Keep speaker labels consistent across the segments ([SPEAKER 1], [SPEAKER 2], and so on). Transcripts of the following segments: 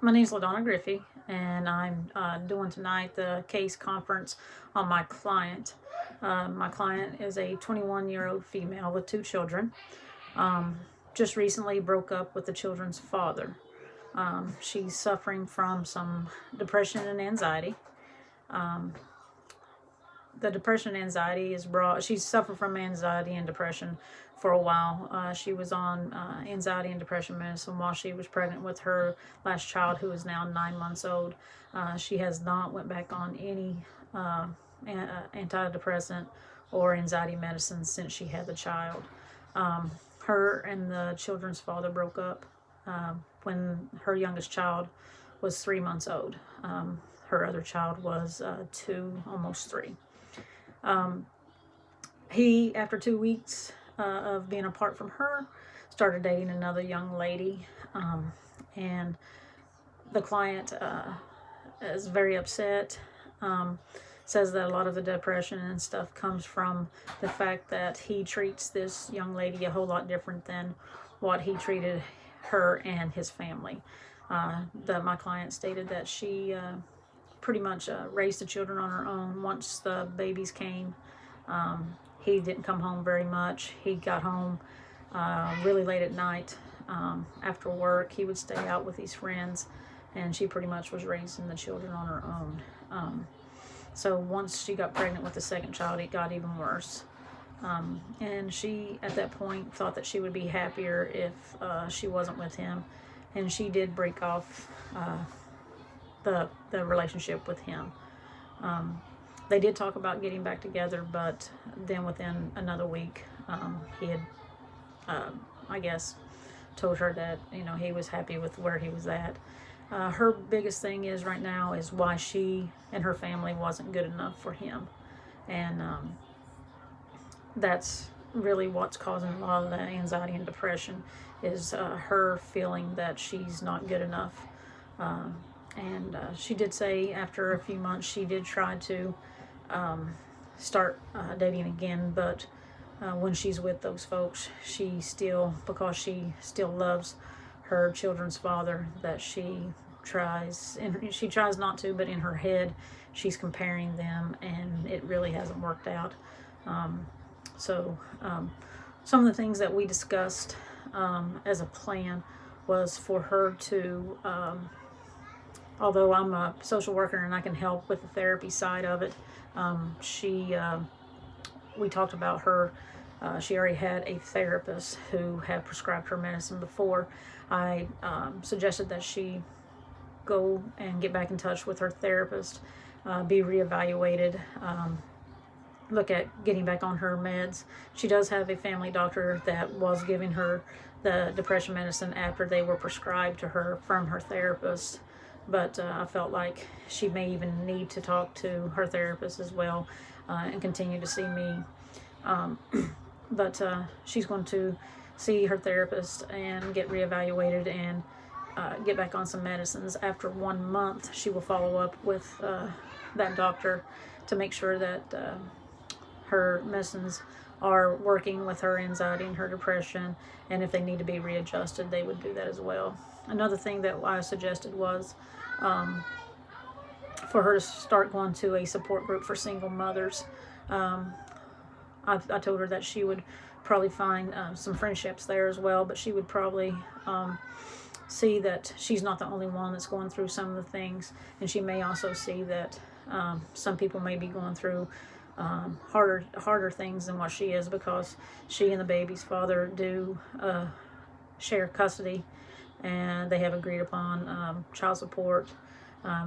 [SPEAKER 1] My name is LaDonna Griffey, and I'm doing tonight the case conference on my client. My client is a 21-year-old female with two children. Just recently broke up with the children's father. She's suffering from some depression and anxiety. The depression and anxiety is brought, she's suffered from anxiety and depression for a while. She was on anxiety and depression medicine while she was pregnant with her last child, who is now 9 months old. She has not went back on any antidepressant or anxiety medicine since she had the child. Her and the children's father broke up when her youngest child was 3 months old. Her other child was 2, almost 3. He, after 2 weeks of being apart from her, started dating another young lady, and the client is very upset. Says that a lot of the depression and stuff comes from the fact that he treats this young lady a whole lot different than what he treated her and his family. My client stated that she pretty much raised the children on her own. Once the babies came, he didn't come home very much. He got home really late at night after work. He would stay out with his friends, and she pretty much was raising the children on her own. So once she got pregnant with the second child, it got even worse. And she, at that point, thought that she would be happier if she wasn't with him. And she did break off the relationship with him. They did talk about getting back together, but then within another week, he had, I guess, told her that, he was happy with where he was at. Her biggest thing is right now is why she and her family wasn't good enough for him. And that's really what's causing a lot of the anxiety and depression, is her feeling that she's not good enough. And she did say after a few months she did try to start dating again, but when she's with those folks, she still, because she still loves her children's father, that she tries not to, but in her head she's comparing them, and it really hasn't worked out. So some of the things that we discussed as a plan was for her to, although I'm a social worker and I can help with the therapy side of it, we talked about her. She already had a therapist who had prescribed her medicine before. I suggested that she go and get back in touch with her therapist, be reevaluated, look at getting back on her meds. She does have a family doctor that was giving her the depression medicine after they were prescribed to her from her therapist. But I felt like she may even need to talk to her therapist as well, and continue to see me. But she's going to see her therapist and get reevaluated and get back on some medicines. After 1 month, she will follow up with that doctor to make sure that her medicines are working with her anxiety and her depression, and if they need to be readjusted, they would do that as well. Another thing that I suggested was for her to start going to a support group for single mothers. I told her that she would probably find some friendships there as well, but she would probably see that she's not the only one that's going through some of the things, and she may also see that some people may be going through harder things than what she is, because she and the baby's father do share custody, and they have agreed upon child support.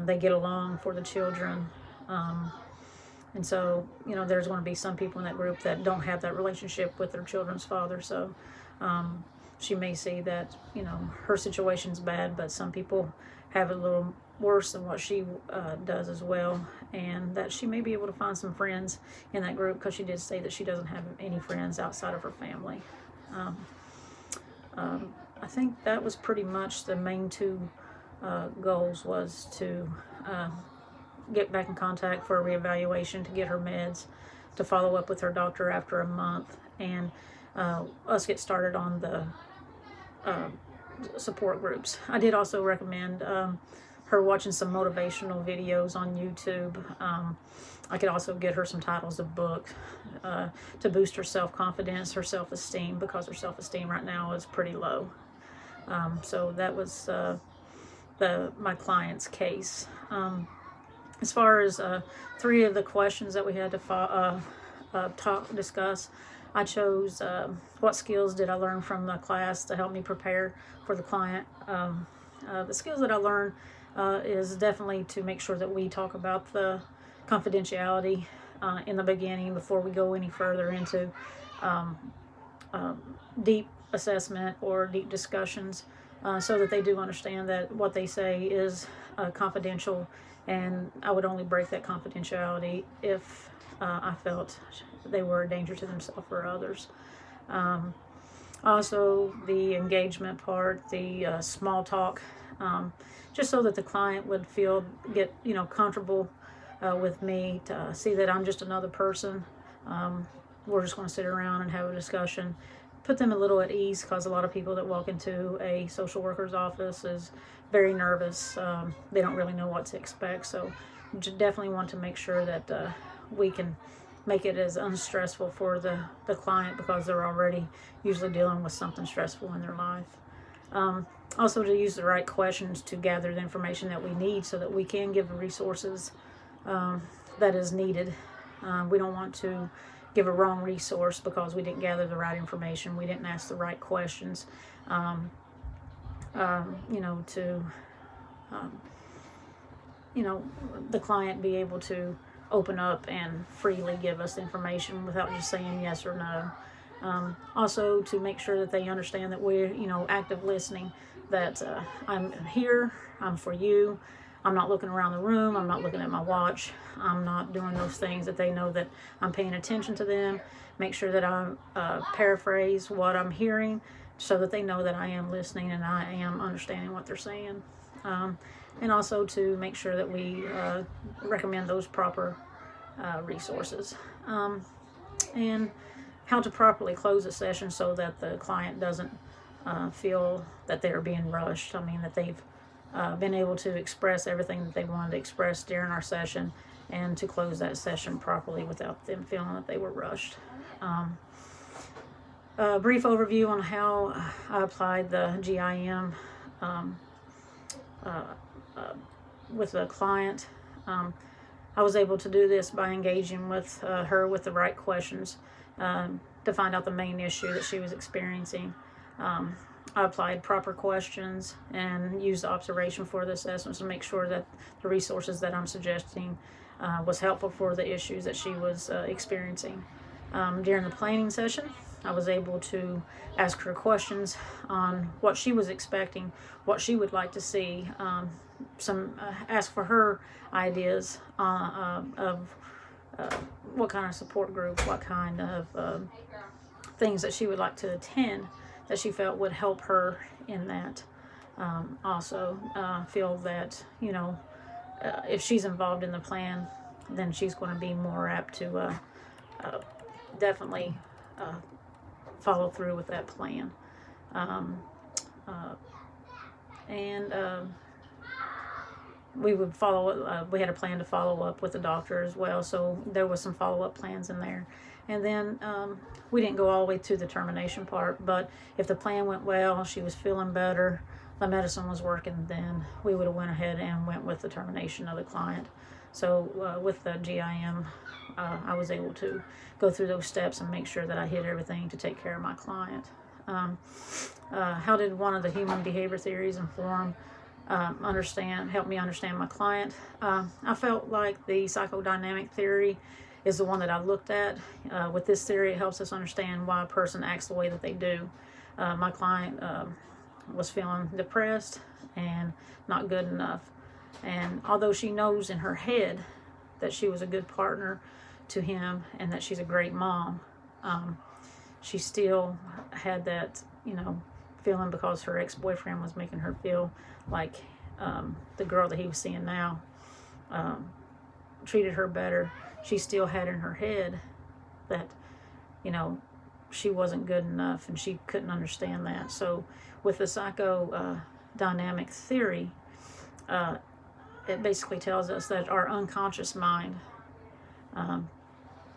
[SPEAKER 1] They get along for the children. And so, there's going to be some people in that group that don't have that relationship with their children's father. So she may see that, her situation's bad, but some people have it a little worse than what she does as well. And that she may be able to find some friends in that group, because she did say that she doesn't have any friends outside of her family. I think that was pretty much the main two goals, was to get back in contact for a reevaluation, to get her meds, to follow up with her doctor after a month, and us get started on the support groups. I did also recommend her watching some motivational videos on YouTube. I could also get her some titles of books to boost her self-confidence, her self-esteem, because her self-esteem right now is pretty low. So that was my client's case. As far as 3 of the questions that we had to discuss, I chose what skills did I learn from the class to help me prepare for the client. The skills that I learned is definitely to make sure that we talk about the confidentiality in the beginning before we go any further into deep assessment or deep discussions, so that they do understand that what they say is confidential, and I would only break that confidentiality if I felt they were a danger to themselves or others. Also, the engagement part, the small talk, just so that the client would get comfortable with me, to see that I'm just another person. We're just going to sit around and have a discussion. Put them a little at ease, because a lot of people that walk into a social worker's office is very nervous. They don't really know what to expect. So definitely want to make sure that we can make it as unstressful for the client, because they're already usually dealing with something stressful in their life. Also, to use the right questions to gather the information that we need, so that we can give the resources that is needed. We don't want to give a wrong resource because we didn't gather the right information, we didn't ask the right questions, the client be able to open up and freely give us information without just saying yes or no. Also, to make sure that they understand that we're, active listening, that I'm here, I'm for you. I'm not looking around the room, I'm not looking at my watch, I'm not doing those things, that they know that I'm paying attention to them. Make sure that I paraphrase what I'm hearing, so that they know that I am listening and I am understanding what they're saying. And also to make sure that we recommend those proper resources. And how to properly close a session so that the client doesn't feel that they're being rushed. That they've been able to express everything that they wanted to express during our session, and to close that session properly without them feeling that they were rushed. A brief overview on how I applied the GIM with the client. I was able to do this by engaging with her with the right questions to find out the main issue that she was experiencing. I applied proper questions and used observation for the assessments to make sure that the resources that I'm suggesting was helpful for the issues that she was experiencing. During the planning session, I was able to ask her questions on what she was expecting, what she would like to see, ask for her ideas of what kind of support group, what kind of things that she would like to attend, that she felt would help her in that. Also feel that, if she's involved in the plan, then she's going to be more apt to definitely follow through with that plan. We would follow, we had a plan to follow up with the doctor as well, so there was some follow-up plans in there. And then we didn't go all the way to the termination part, but if the plan went well, she was feeling better, the medicine was working, then we would have went ahead and went with the termination of the client. So with the GIM, I was able to go through those steps and make sure that I hit everything to take care of my client. How did one of the human behavior theories inform help me understand my client? I felt like the psychodynamic theory is the one that I looked at. With this theory, it helps us understand why a person acts the way that they do. My client was feeling depressed and not good enough. And although she knows in her head that she was a good partner to him and that she's a great mom, she still had that, feeling, because her ex-boyfriend was making her feel like the girl that he was seeing now treated her better. She still had in her head that, she wasn't good enough, and she couldn't understand that. So with the psychodynamic theory, it basically tells us that our unconscious mind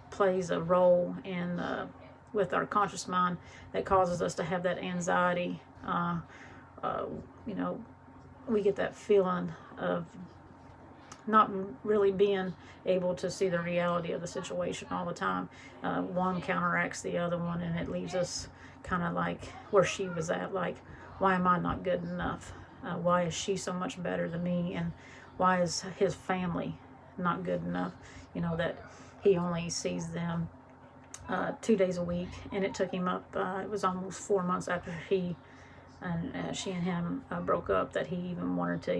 [SPEAKER 1] plays a role in with our conscious mind that causes us to have that anxiety. You know, we get that feeling of not really being able to see the reality of the situation all the time. One counteracts the other one, and it leaves us kind of like where she was at, like, why am I not good enough? Why is she so much better than me? And why is his family not good enough? You know, that he only sees them 2 days a week, and it took him up, it was almost 4 months after she and him broke up that he even wanted to